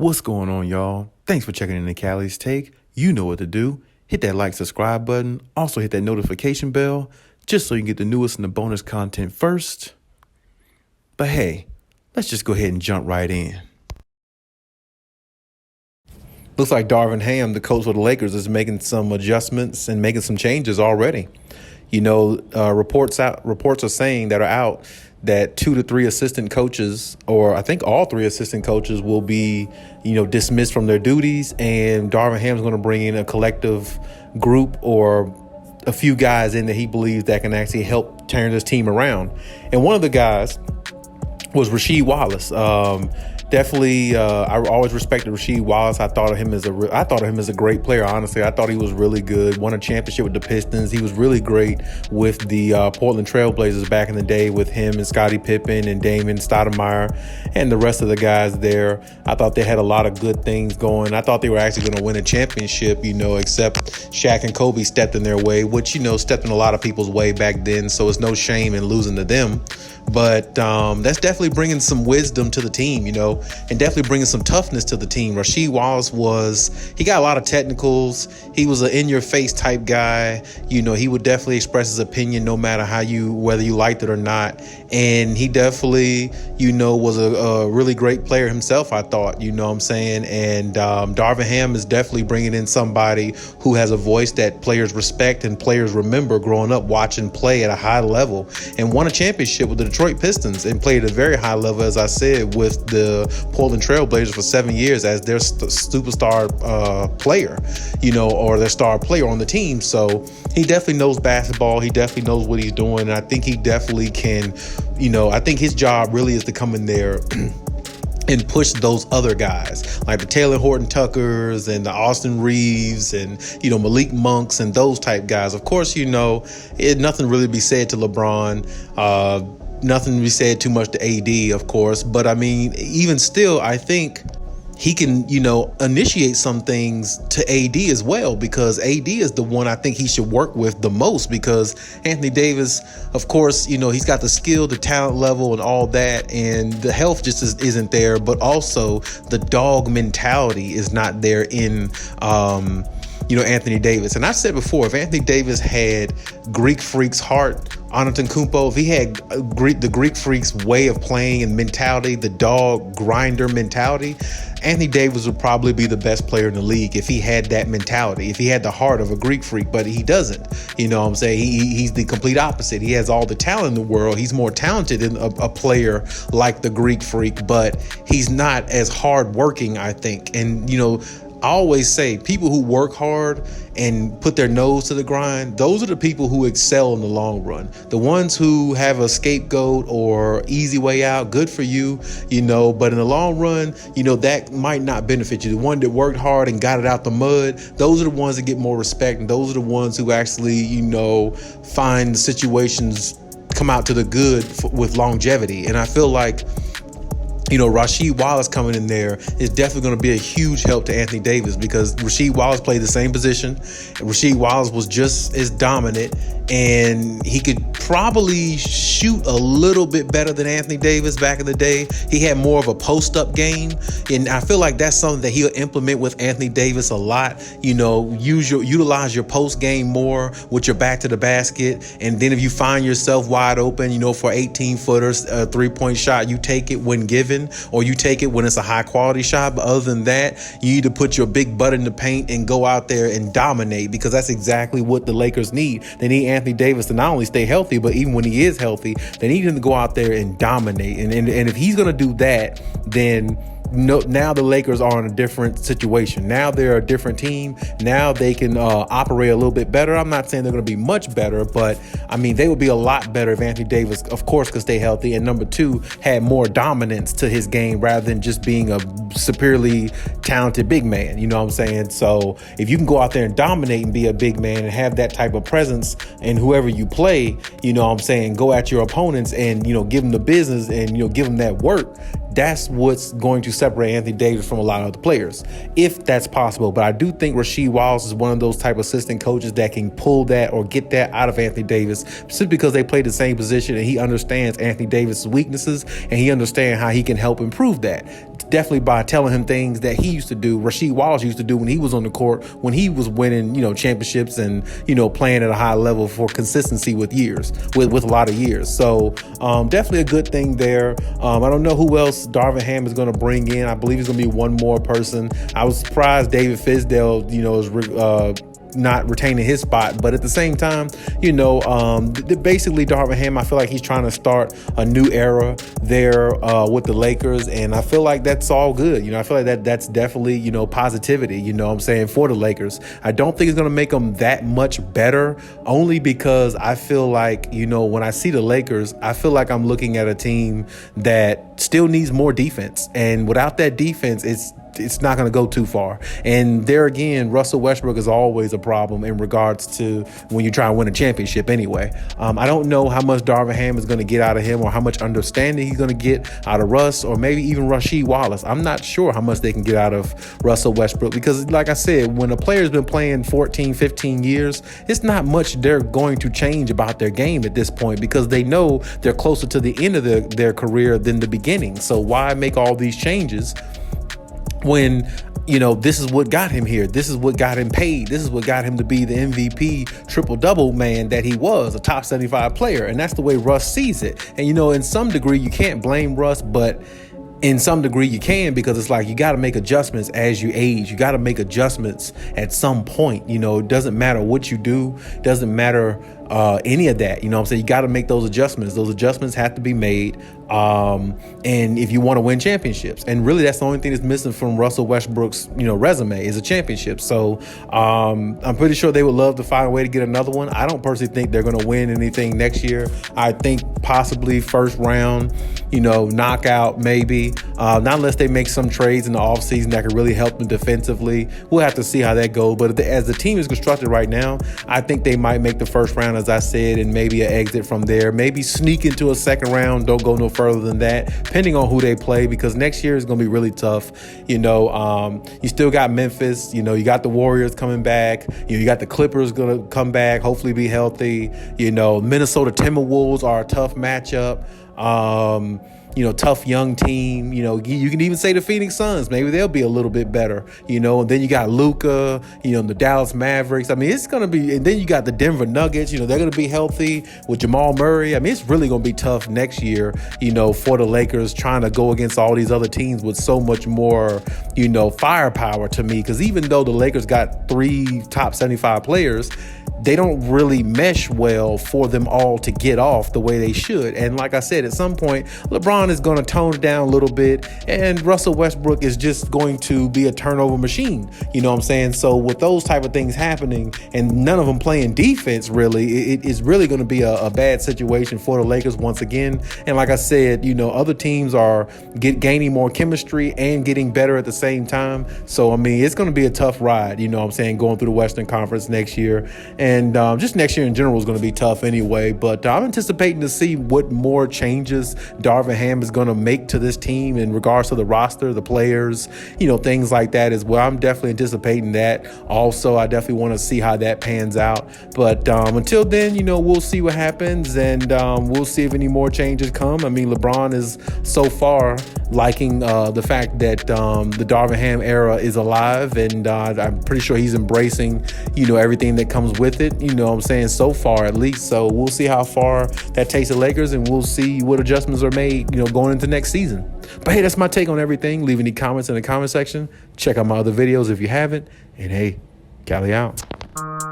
What's going on, y'all? Thanks for checking in the Khaliis Take. You know what to do. Hit that like, subscribe button. Also hit that notification bell just so you can get the newest and the bonus content first. But hey, let's just go ahead and jump right in. Looks like Darvin Ham, the coach of the Lakers, is making some adjustments and making some changes already. Reports are saying that are out that 2 to 3 assistant coaches, or I think all 3 assistant coaches, will be, dismissed from their duties, and Darvin Ham is going to bring in a collective group or a few guys in that he believes that can actually help turn this team around. And one of the guys was Rasheed Wallace. I always respected Rasheed Wallace. I thought of him as a great player. Honestly, I thought he was really good. Won a championship with the Pistons. He was really great with the Portland Trailblazers back in the day with him and Scottie Pippen and Damon Stoudemire and the rest of the guys there. I thought they had a lot of good things going. I thought they were actually going to win a championship, except Shaq and Kobe stepped in their way, which, stepped in a lot of people's way back then. So it's no shame in losing to them. But that's definitely bringing some wisdom to the team, and definitely bringing some toughness to the team. Rasheed Wallace he got a lot of technicals. He was an in-your-face type guy. He would definitely express his opinion no matter whether you liked it or not. And he definitely, was a really great player himself, I thought, And Darvin Ham is definitely bringing in somebody who has a voice that players respect and players remember growing up watching play at a high level and won a championship with the Detroit Pistons and played at a very high level, as I said, with the Portland Trailblazers for 7 years as their superstar player, or their star player on the team. So he definitely knows basketball. He definitely knows what he's doing. And I think he definitely can, I think his job really is to come in there and push those other guys like the Taylor Horton Tuckers and the Austin Reeves and, Malik Monks and those type guys. Of course, nothing really be said to LeBron. Nothing to be said too much to AD, of course. But I mean, even still, I think he can, initiate some things to AD as well, because AD is the one I think he should work with the most, because Anthony Davis, of course, he's got the skill, the talent level and all that. And the health just isn't there. But also the dog mentality is not there in Anthony Davis. And I've said before, if Anthony Davis had Greek Freak's heart, Antetokounmpo, if he had the Greek Freak's way of playing and mentality, the dog grinder mentality, Anthony Davis would probably be the best player in the league if he had that mentality, if he had the heart of a Greek Freak. But he doesn't. He's the complete opposite. He has all the talent in the world. He's more talented than a player like the Greek Freak, but he's not as hard working, I think. And I always say people who work hard and put their nose to the grind, those are the people who excel in the long run. The ones who have a scapegoat or easy way out, good for you, but in the long run, that might not benefit you. The one that worked hard and got it out the mud, those are the ones that get more respect. And those are the ones who actually, find situations come out to the good with longevity. And I feel like Rasheed Wallace coming in there is definitely going to be a huge help to Anthony Davis, because Rasheed Wallace played the same position. Rasheed Wallace was just as dominant, and he could probably shoot a little bit better than Anthony Davis back in the day. He had more of a post-up game, and I feel like that's something that he'll implement with Anthony Davis a lot. Utilize your post game more with your back to the basket, and then if you find yourself wide open, for 18-footers, a three-point shot, you take it when given, or you take it when it's a high-quality shot. But other than that, you need to put your big butt in the paint and go out there and dominate, because that's exactly what the Lakers need. They need Anthony Davis to not only stay healthy, but even when he is healthy, they need him to go out there and dominate. And if he's going to do that, then now the Lakers are in a different situation. Now they're a different team. Now they can operate a little bit better. I'm not saying they're going to be much better, but I mean, they would be a lot better if Anthony Davis, of course, could stay healthy. And number two, had more dominance to his game rather than just being a superiorly talented big man. You know what I'm saying? So if you can go out there and dominate and be a big man and have that type of presence in whoever you play, go at your opponents and, give them the business and, give them that work. That's what's going to separate Anthony Davis from a lot of other players, if that's possible. But I do think Rasheed Wallace is one of those type of assistant coaches that can pull that or get that out of Anthony Davis, simply because they play the same position and he understands Anthony Davis' weaknesses and he understands how he can help improve that. definitely by telling him things that he used to do, Rasheed Wallace used to do when he was on the court, when he was winning, championships and, playing at a high level for consistency with a lot of years. So definitely a good thing there. I don't know who else Darvin Ham is going to bring in. I believe he's going to be one more person. I was surprised David Fizdale, is not retaining his spot, but at the same time, basically Darvin Ham, I feel like he's trying to start a new era there with the Lakers, and I feel like that's all good. I feel like that's definitely positivity. For the Lakers. I don't think it's going to make them that much better, only because I feel like when I see the Lakers, I feel like I'm looking at a team that still needs more defense, and without that defense, it's not going to go too far. And there again, Russell Westbrook is always a problem in regards to when you try and win a championship anyway. I don't know how much Darvin Ham is going to get out of him, or how much understanding he's going to get out of Russ, or maybe even Rasheed Wallace. I'm not sure how much they can get out of Russell Westbrook, because like I said, when a player's been playing 14, 15 years, it's not much they're going to change about their game at this point, because they know they're closer to the end of their career than the beginning. So why make all these changes when this is what got him here? This is what got him paid. This is what got him to be the MVP triple-double man that he was, a top 75 player. And that's the way Russ sees it. And, in some degree, you can't blame Russ, but in some degree you can, because it's like you got to make adjustments as you age. You got to make adjustments at some point. It doesn't matter what you do. It doesn't matter any of that. You got to make those adjustments. Those adjustments have to be made. And if you want to win championships, and really that's the only thing that's missing from Russell Westbrook's, resume is a championship. So I'm pretty sure they would love to find a way to get another one. I don't personally think they're going to win anything next year. I think possibly first round, knockout maybe, not unless they make some trades in the offseason that could really help them defensively. We'll have to see how that goes. But as the team is constructed right now, I think they might make the first round, as I said, and maybe an exit from there. Maybe sneak into a second round. Don't go no further than that, depending on who they play, because next year is going to be really tough. You still got Memphis. You got the Warriors coming back. You got the Clippers going to come back, hopefully be healthy. Minnesota Timberwolves are a tough matchup. Tough young team. You can even say the Phoenix Suns, maybe they'll be a little bit better, and then you got Luka, the Dallas Mavericks. I mean, it's going to be, and then you got the Denver Nuggets, they're going to be healthy with Jamal Murray. I mean, it's really going to be tough next year, for the Lakers, trying to go against all these other teams with so much more, firepower to me, because even though the Lakers got 3 top 75 players, they don't really mesh well for them all to get off the way they should. And like I said, at some point, LeBron is going to tone it down a little bit, and Russell Westbrook is just going to be a turnover machine. So with those type of things happening, and none of them playing defense, really, it is really going to be a bad situation for the Lakers once again. And like I said, other teams are gaining more chemistry and getting better at the same time. So, I mean, it's going to be a tough ride, going through the Western Conference next year. And just next year in general is going to be tough anyway. But I'm anticipating to see what more changes Darvin Ham is going to make to this team in regards to the roster, the players, things like that as well. I'm definitely anticipating that. Also, I definitely want to see how that pans out. But until then, we'll see what happens, and we'll see if any more changes come. I mean, LeBron is so far liking the fact that the Darvin Ham era is alive, and I'm pretty sure he's embracing, everything that comes with it, so far at least. So we'll see how far that takes the Lakers, and we'll see what adjustments are made, going into next season. But hey, that's my take on everything. Leave any comments in the comment section. Check out my other videos if you haven't. And hey, Khaliis out.